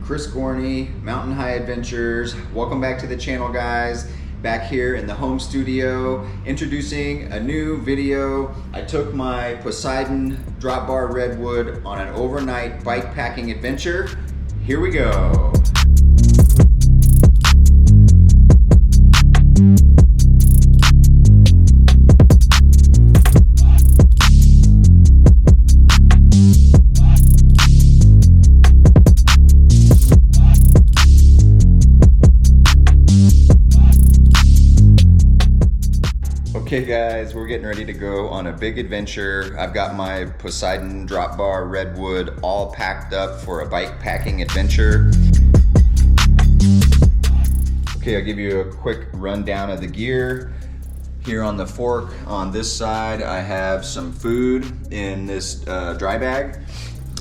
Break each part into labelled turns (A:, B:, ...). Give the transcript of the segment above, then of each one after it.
A: Chris Gorney, Mountain High Adventures. Welcome back to the channel, guys. Back here in the home studio, introducing a new video. I took my Poseidon Dropbar Redwood on an overnight bike packing adventure. Here we go. Okay guys, we're getting ready to go on a big adventure. I've got my Poseidon Dropbar Redwood all packed up for a bike packing adventure. Okay, I'll give you a quick rundown of the gear. Here on the fork on this side, I have some food in this dry bag.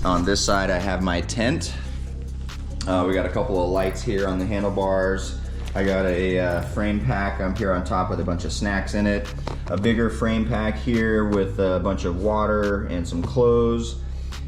A: On this side, I have my tent. We got a couple of lights here on the handlebars. I got a frame pack here on top with a bunch of snacks in it. A bigger frame pack here with a bunch of water and some clothes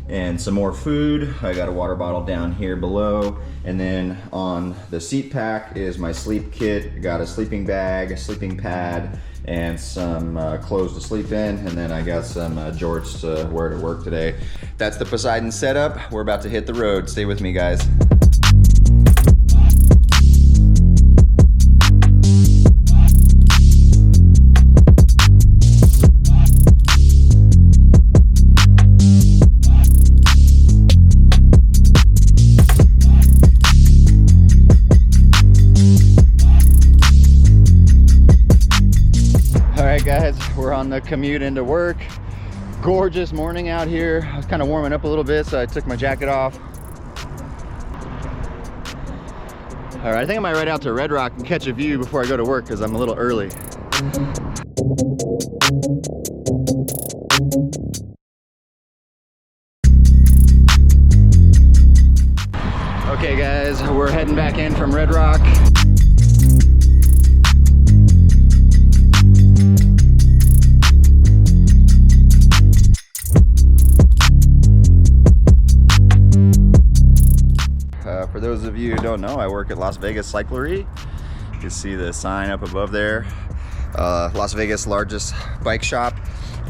A: and some more food. I got a water bottle down here below. And then on the seat pack is my sleep kit. I got a sleeping bag, a sleeping pad, and some clothes to sleep in. And then I got some jorts to wear to work today. That's the Poseidon setup. We're about to hit the road. Stay with me, guys. Guys, we're on the commute into work. Gorgeous morning out here. I was kind of warming up a little bit, so I took my jacket off. All right, I think I might ride out to Red Rock and catch a view before I go to work because I'm a little early. Okay guys, we're heading back in from Red Rock. For those of you who don't know, I work at Las Vegas Cyclery. You can see the sign up above there. Las Vegas' largest bike shop.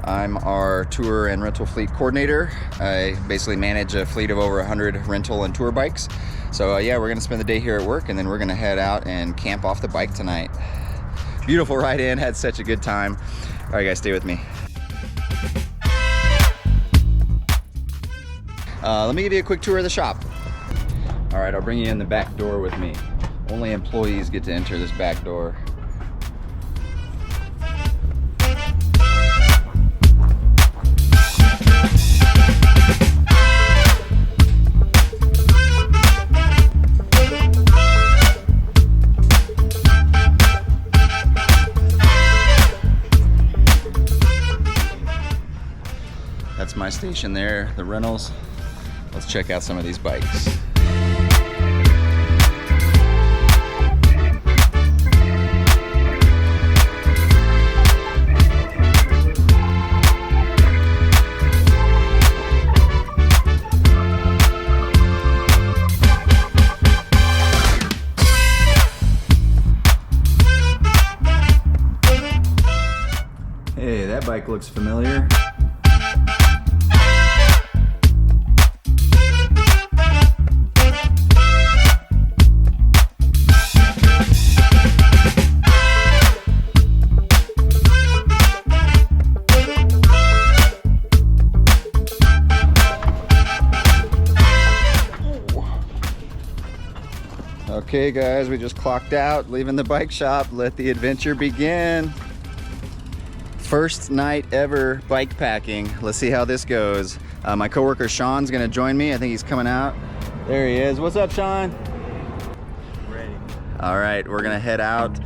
A: I'm our tour and rental fleet coordinator. I basically manage a fleet of over 100 rental and tour bikes. So yeah, we're gonna spend the day here at work and then we're gonna head out and camp off the bike tonight. Beautiful ride in, had such a good time. All right guys, stay with me. Let me give you a quick tour of the shop. All right, I'll bring you in the back door with me. Only employees get to enter this back door. That's my station there, the rentals. Let's check out some of these bikes. Hey, that bike looks familiar. Okay guys, we just clocked out, leaving the bike shop. Let the adventure begin. First night ever bike packing. Let's see how this goes. My coworker Sean's gonna join me. I think he's coming out. There he is. What's up, Sean?
B: Ready.
A: All right, we're gonna head out.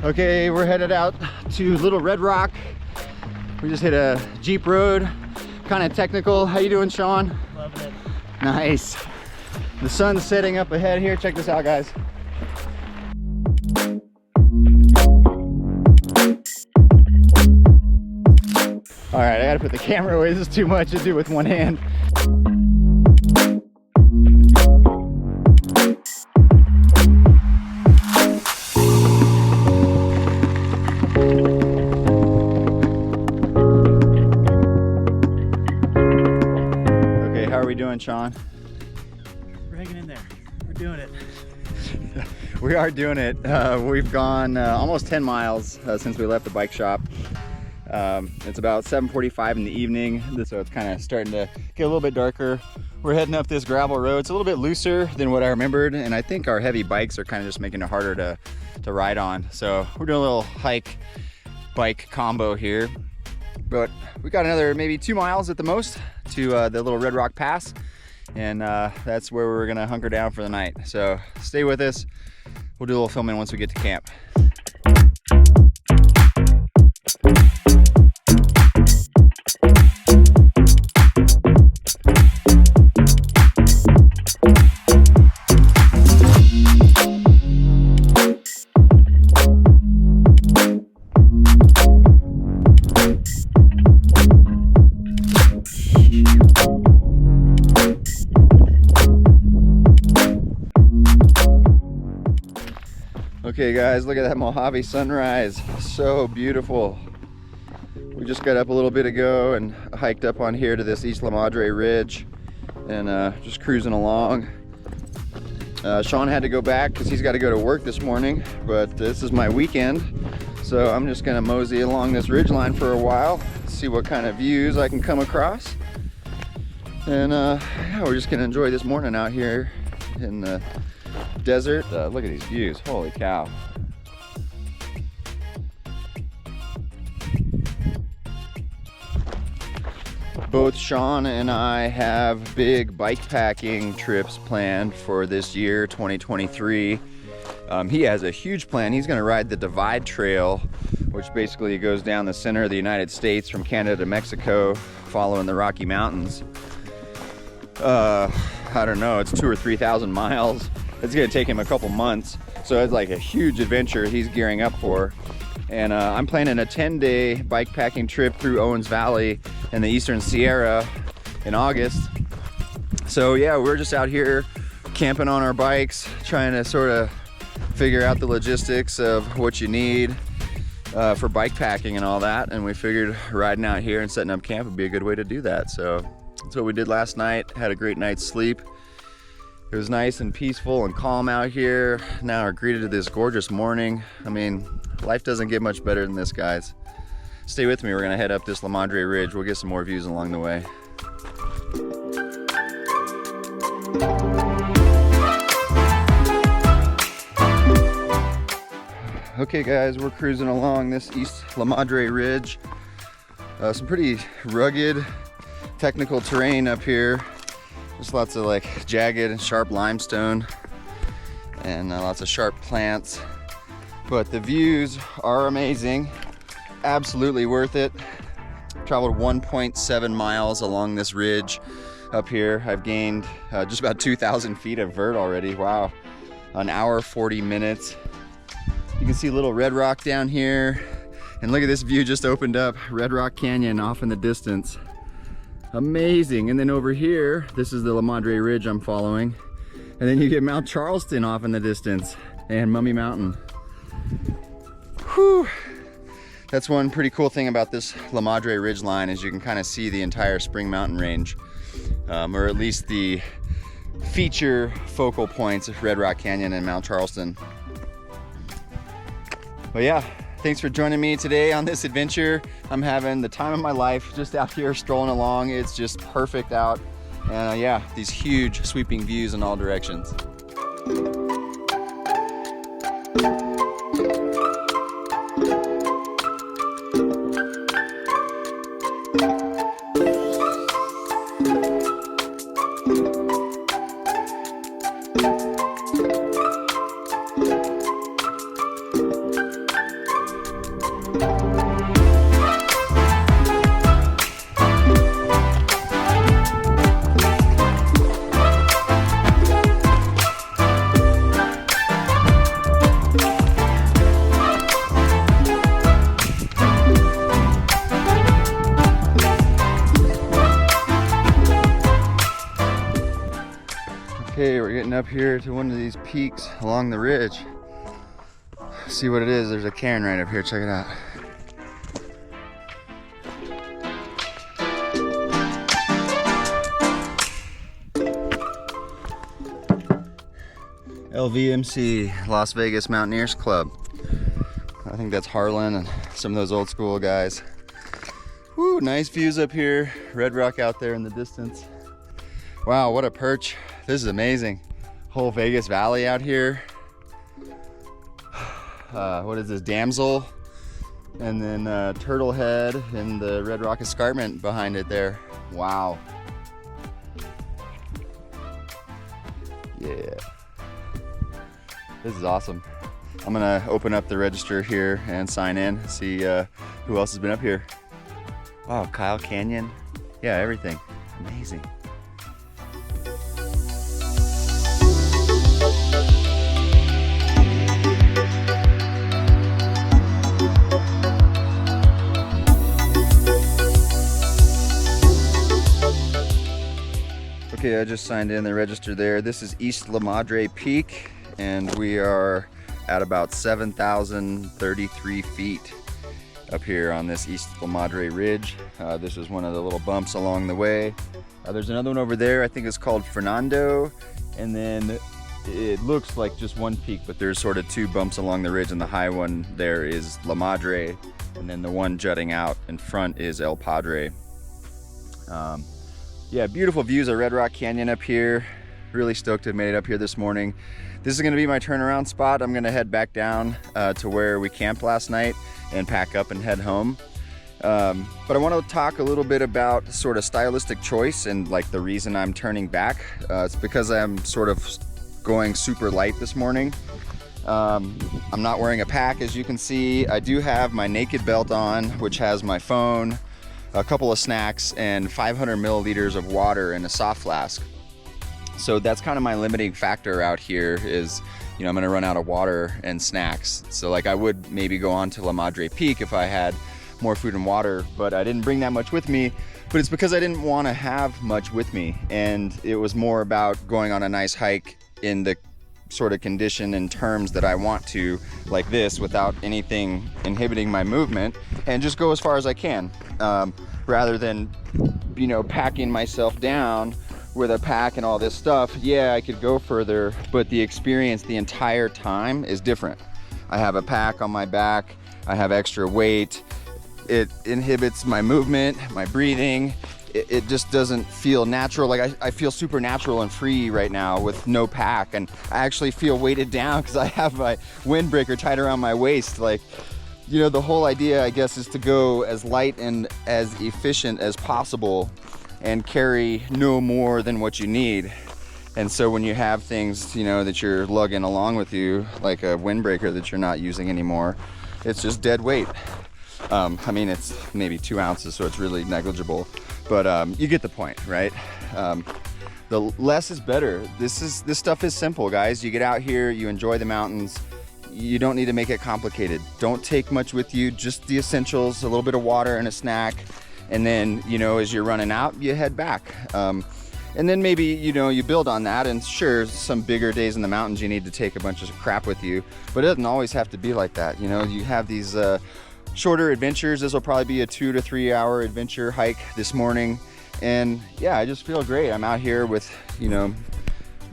A: Okay, we're headed out to Little Red Rock. We just hit a Jeep road, kind of technical. How you doing, Sean?
B: Loving it.
A: Nice. The sun's setting up ahead here. Check this out, guys. All right, I gotta put the camera away. This is too much to do with one hand. Okay, how are we doing, Sean?
B: We're hanging in there. We're doing it.
A: We are doing it. We've gone almost 10 miles since we left the bike shop. It's about 7:45 in the evening, so it's kind of starting to get a little bit darker. We're heading up this gravel road. It's a little bit looser than what I remembered, and I think our heavy bikes are kind of just making it harder to ride on. So we're doing a little hike bike combo here. But we got another maybe 2 miles at the most to the Little Red Rock Pass, and that's where we're gonna hunker down for the night. So stay with us. We'll do a little filming once we get to camp. Okay guys, look at that Mojave sunrise. So beautiful. We just got up a little bit ago and hiked up on here to this East La Madre Ridge and just cruising along. Sean had to go back because he's got to go to work this morning, but this is my weekend. So I'm just gonna mosey along this ridgeline for a while, see what kind of views I can come across. And yeah, we're just gonna enjoy this morning out here in the desert. Look at these views, holy cow. Both Sean and I have big bike packing trips planned for this year, 2023. He has a huge plan. He's gonna ride the Divide Trail, which basically goes down the center of the United States from Canada to Mexico, following the Rocky Mountains. I don't know, it's 2,000 or 3,000 miles. It's gonna take him a couple months. So it's like a huge adventure he's gearing up for. And I'm planning a 10-day bike packing trip through Owens Valley in the Eastern Sierra in August. So yeah, we're just out here camping on our bikes, trying to sort of figure out the logistics of what you need for bike packing and all that. And we figured riding out here and setting up camp would be a good way to do that. So that's what we did last night. Had a great night's sleep. It was nice and peaceful and calm out here. Now we're greeted to this gorgeous morning. I mean, life doesn't get much better than this, guys. Stay with me, we're gonna head up this La Madre Ridge. We'll get some more views along the way. Okay guys, we're cruising along this East La Madre Ridge. Some pretty rugged, technical terrain up here. Just lots of like jagged and sharp limestone and lots of sharp plants. But the views are amazing. Absolutely worth it. Traveled 1.7 miles along this ridge up here. I've gained just about 2,000 feet of vert already. Wow. An hour, 40 minutes. You can see Little Red Rock down here. And look at this view just opened up. Red Rock Canyon off in the distance. Amazing. And then over here, this is the La Madre Ridge I'm following. And then you get Mount Charleston off in the distance and Mummy Mountain. Whew. That's one pretty cool thing about this La Madre Ridge line is you can kind of see the entire Spring Mountain range, or at least the feature focal points of Red Rock Canyon and Mount Charleston. But yeah, thanks for joining me today on this adventure. I'm having the time of my life just out here strolling along. It's just perfect out. And yeah, these huge sweeping views in all directions. getting up here to one of these peaks along the ridge. See what it is. There's a cairn right up here. Check it out. LVMC, Las Vegas Mountaineers Club. I think that's Harlan and some of those old school guys. Woo, nice views up here. Red Rock out there in the distance. Wow, what a perch. This is amazing. Whole Vegas Valley out here. What is this, Damsel? And then Turtle Head and the Red Rock Escarpment behind it there. Wow. Yeah. This is awesome. I'm gonna open up the register here and sign in, see who else has been up here. Wow, Kyle Canyon. Yeah, everything. Amazing. Okay, I just signed in the register there. This is East La Madre Peak, and we are at about 7,033 feet up here on this East La Madre Ridge. This is one of the little bumps along the way. There's another one over there, I think it's called Fernando, and then it looks like just one peak, but there's sort of two bumps along the ridge, and the high one there is La Madre, and then the one jutting out in front is El Padre. Yeah, beautiful views of Red Rock Canyon up here. Really stoked to have made it up here this morning. This is gonna be my turnaround spot. I'm gonna head back down to where we camped last night and pack up and head home. But I wanna talk a little bit about sort of stylistic choice and like the reason I'm turning back. It's because I'm sort of going super light this morning. I'm not wearing a pack, as you can see. I do have my naked belt on, which has my phone, a couple of snacks, and 500 milliliters of water in a soft flask. So that's kind of my limiting factor out here is, you know, I'm gonna run out of water and snacks. So like I would maybe go on to La Madre Peak if I had more food and water, but I didn't bring that much with me. But it's because I didn't want to have much with me, and it was more about going on a nice hike in the sort of condition and terms that I want to, like this, without anything inhibiting my movement, and just go as far as I can, rather than, you know, packing myself down with a pack and all this stuff. Yeah, I could go further, but the experience the entire time is different. I have a pack on my back, I have extra weight, it inhibits my movement, my breathing. It just doesn't feel natural. Like I feel super natural and free right now with no pack, and I actually feel weighted down because I have my windbreaker tied around my waist. Like, you know, the whole idea, I guess, is to go as light and as efficient as possible and carry no more than what you need. And so when you have things, you know, that you're lugging along with you, like a windbreaker that you're not using anymore, it's just dead weight. I mean, it's maybe 2 ounces, so it's really negligible, but you get the point, right? The less is better. This stuff is simple, guys. You get out here, you enjoy the mountains. You don't need to make it complicated. Don't take much with you, just the essentials, a little bit of water and a snack. And then, you know, as you're running out, you head back. And then maybe, you know, you build on that, and sure, some bigger days in the mountains, you need to take a bunch of crap with you, but it doesn't always have to be like that. You know, you have these shorter adventures. This will probably be a 2 to 3 hour adventure hike this morning. And yeah, I just feel great. I'm out here with, you know,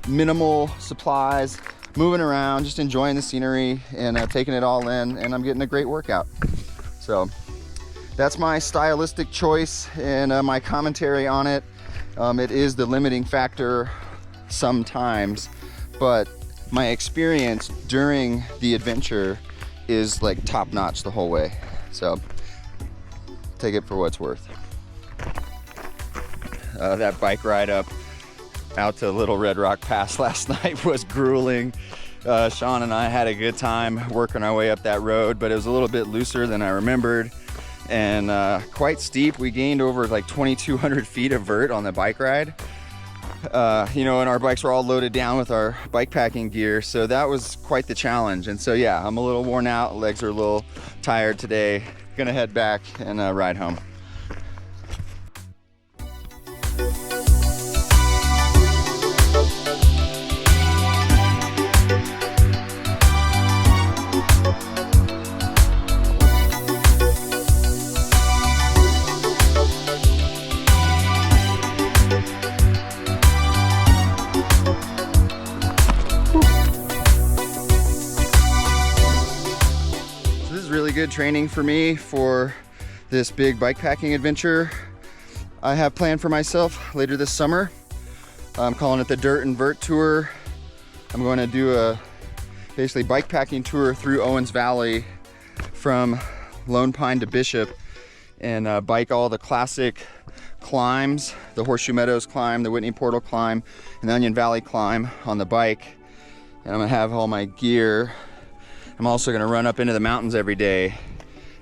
A: minimal supplies, moving around, just enjoying the scenery and taking it all in, and I'm getting a great workout. So that's my stylistic choice and my commentary on it. It is the limiting factor sometimes, but my experience during the adventure is like top notch the whole way. So take it for what it's worth. That bike ride up out to Little Red Rock Pass last night was grueling. Sean and I had a good time working our way up that road, but it was a little bit looser than I remembered and quite steep. We gained over like 2,200 feet of vert on the bike ride. You know, and our bikes were all loaded down with our bike packing gear, so that was quite the challenge. And so yeah, I'm a little worn out, legs are a little tired today. Gonna head back and ride home. really good training for me for this big bikepacking adventure I have planned for myself later this summer. I'm calling it the Dirt and Vert Tour. I'm going to do a basically bikepacking tour through Owens Valley from Lone Pine to Bishop, and bike all the classic climbs, the Horseshoe Meadows climb, the Whitney Portal climb, and the Onion Valley climb on the bike. And I'm gonna have all my gear. I'm also gonna run up into the mountains every day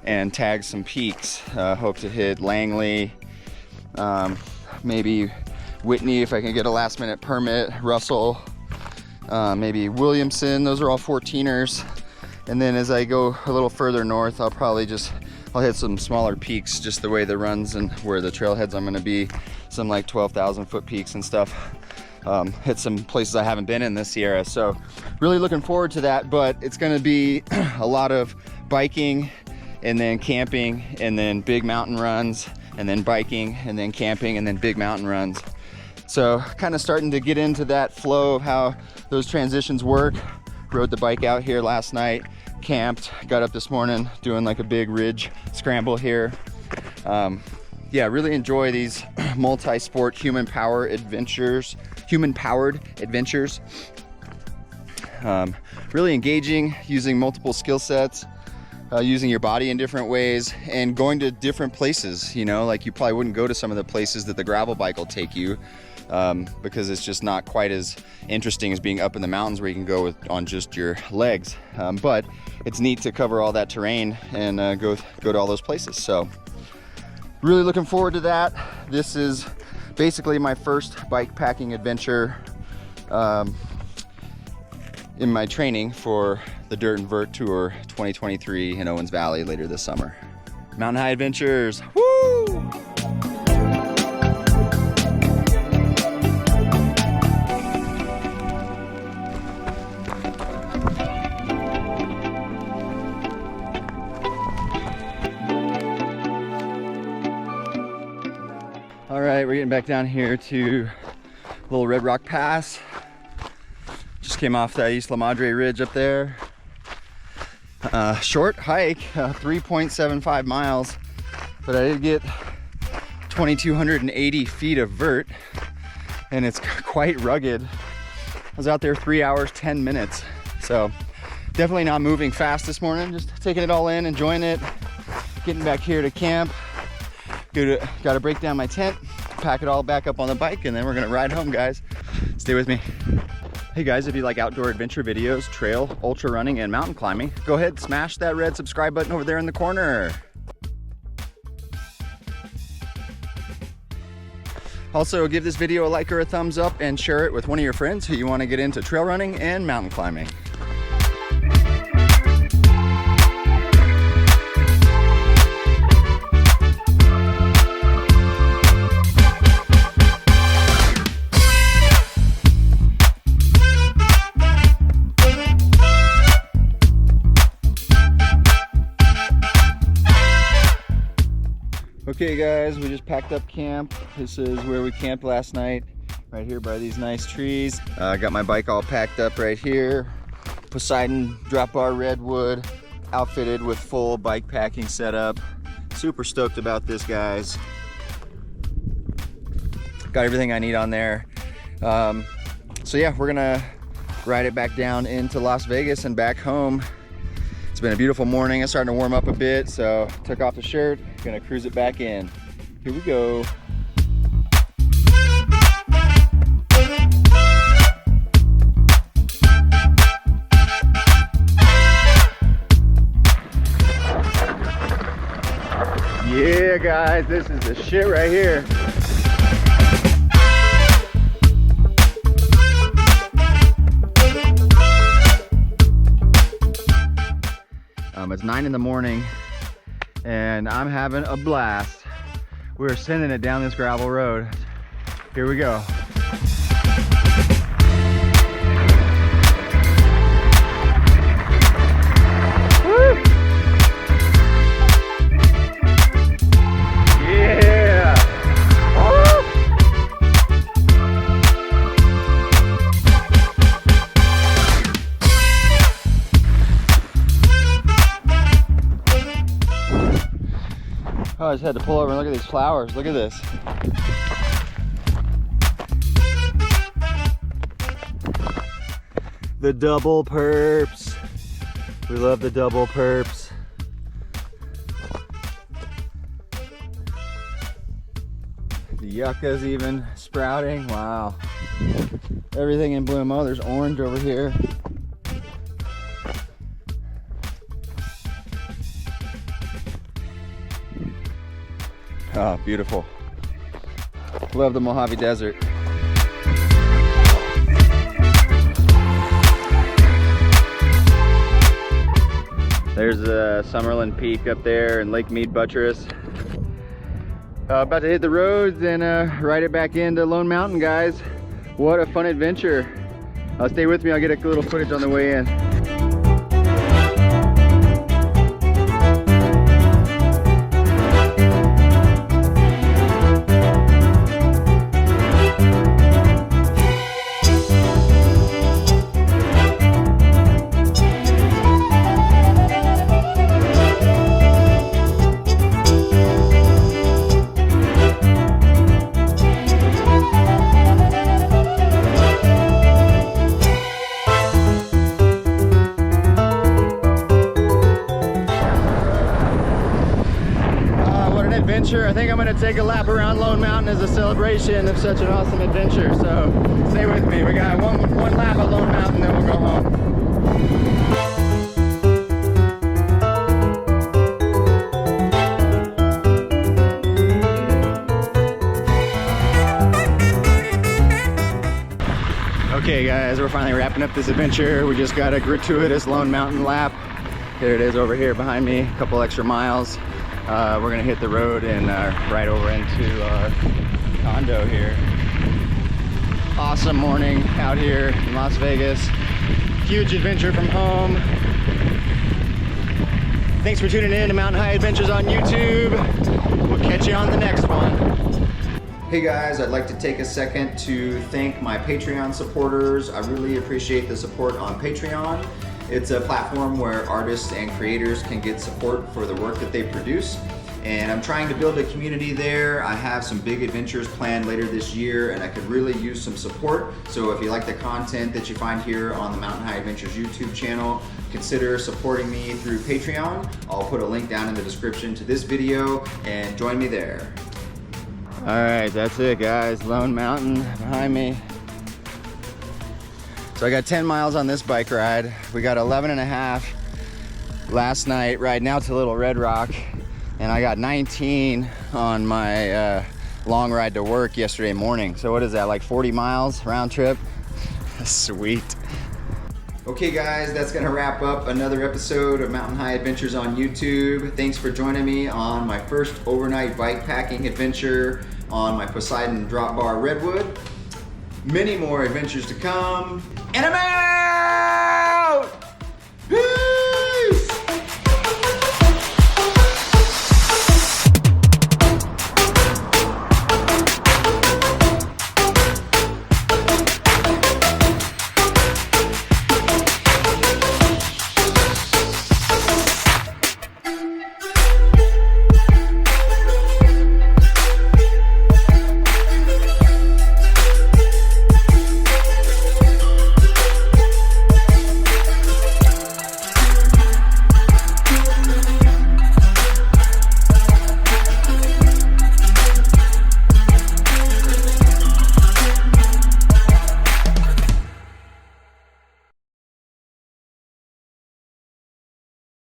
A: and tag some peaks. Hope to hit Langley, maybe Whitney if I can get a last minute permit, Russell, maybe Williamson. Those are all 14ers. And then as I go a little further north, I'll hit some smaller peaks, just the way the runs and where the trailheads I'm gonna be, some like 12,000 foot peaks and stuff. Hit some places I haven't been in this Sierra. So really looking forward to that, but it's gonna be a lot of biking and then camping and then big mountain runs and then biking and then camping and then big mountain runs. So kind of starting to get into that flow of how those transitions work. Rode the bike out here last night, camped, got up this morning doing like a big ridge scramble here. Yeah, really enjoy these multi-sport human-powered adventures. Really engaging, using multiple skill sets, using your body in different ways, and going to different places. You know, like you probably wouldn't go to some of the places that the gravel bike will take you, because it's just not quite as interesting as being up in the mountains where you can go on just your legs. But it's neat to cover all that terrain and go to all those places. So really looking forward to that. This is basically my first bikepacking adventure in my training for the Dirt and Vert Tour 2023 in Owens Valley later this summer. Mountain high adventures, woo! All right, we're getting back down here to Little Red Rock Pass. Just came off that East La Madre Ridge up there. Short hike, 3.75 miles, but I did get 2,280 feet of vert, and it's quite rugged. I was out there 3 hours, 10 minutes. So definitely not moving fast this morning, just taking it all in, enjoying it, getting back here to camp. Got to break down my tent, pack it all back up on the bike, and then we're gonna ride home, guys. Stay with me. Hey guys, if you like outdoor adventure videos, trail, ultra running, and mountain climbing, go ahead, smash that red subscribe button over there in the corner. Also, give this video a like or a thumbs up and share it with one of your friends who you want to get into trail running and mountain climbing. Okay guys, we just packed up camp. This is where we camped last night, right here by these nice trees. I got my bike all packed up right here. Poseidon Dropbar Redwood, outfitted with full bike packing setup. Super stoked about this, guys. Got everything I need on there. So yeah, we're gonna ride it back down into Las Vegas and back home. It's been a beautiful morning. It's starting to warm up a bit, so took off the shirt, gonna cruise it back in. Here we go. Yeah, guys, this is the shit right here. It's 9 in the morning and I'm having a blast. We're sending it down this gravel road. Here we go. Woo! Yeah! Oh! Oh, I just had to pull over and look at these flowers. Look at this. The double perps. We love the double perps. The yucca's even sprouting. Wow. Everything in bloom. Oh, there's orange over here. Oh, beautiful. Love the Mojave Desert. There's Summerlin Peak up there and Lake Mead Buttress. About to hit the roads and ride it back into Lone Mountain, guys. What a fun adventure. Stay with me, I'll get a little footage on the way in. I think I'm going to take a lap around Lone Mountain as a celebration of such an awesome adventure. So stay with me. We got one lap at Lone Mountain, then we'll go home. Okay guys, we're finally wrapping up this adventure. We just got a gratuitous Lone Mountain lap. Here it is over here behind me, a couple extra miles. We're gonna hit the road and ride over into our condo here. Awesome morning out here in Las Vegas. Huge adventure from home. Thanks for tuning in to Mountain High Adventures on YouTube. We'll catch you on the next one. Hey guys, I'd like to take a second to thank my Patreon supporters. I really appreciate the support on Patreon. It's a platform where artists and creators can get support for the work that they produce. And I'm trying to build a community there. I have some big adventures planned later this year and I could really use some support. So if you like the content that you find here on the Mountain High Adventures YouTube channel, consider supporting me through Patreon. I'll put a link down in the description to this video and join me there. All right, that's it guys. Lone Mountain behind me. So I got 10 miles on this bike ride. We got 11 and a half last night riding out to Little Red Rock. And I got 19 on my long ride to work yesterday morning. So what is that, like 40 miles round trip? Sweet. Okay guys, that's gonna wrap up another episode of Mountain High Adventures on YouTube. Thanks for joining me on my first overnight bike packing adventure on my Poseidon Dropbar Redwood. Many more adventures to come. And I'm out!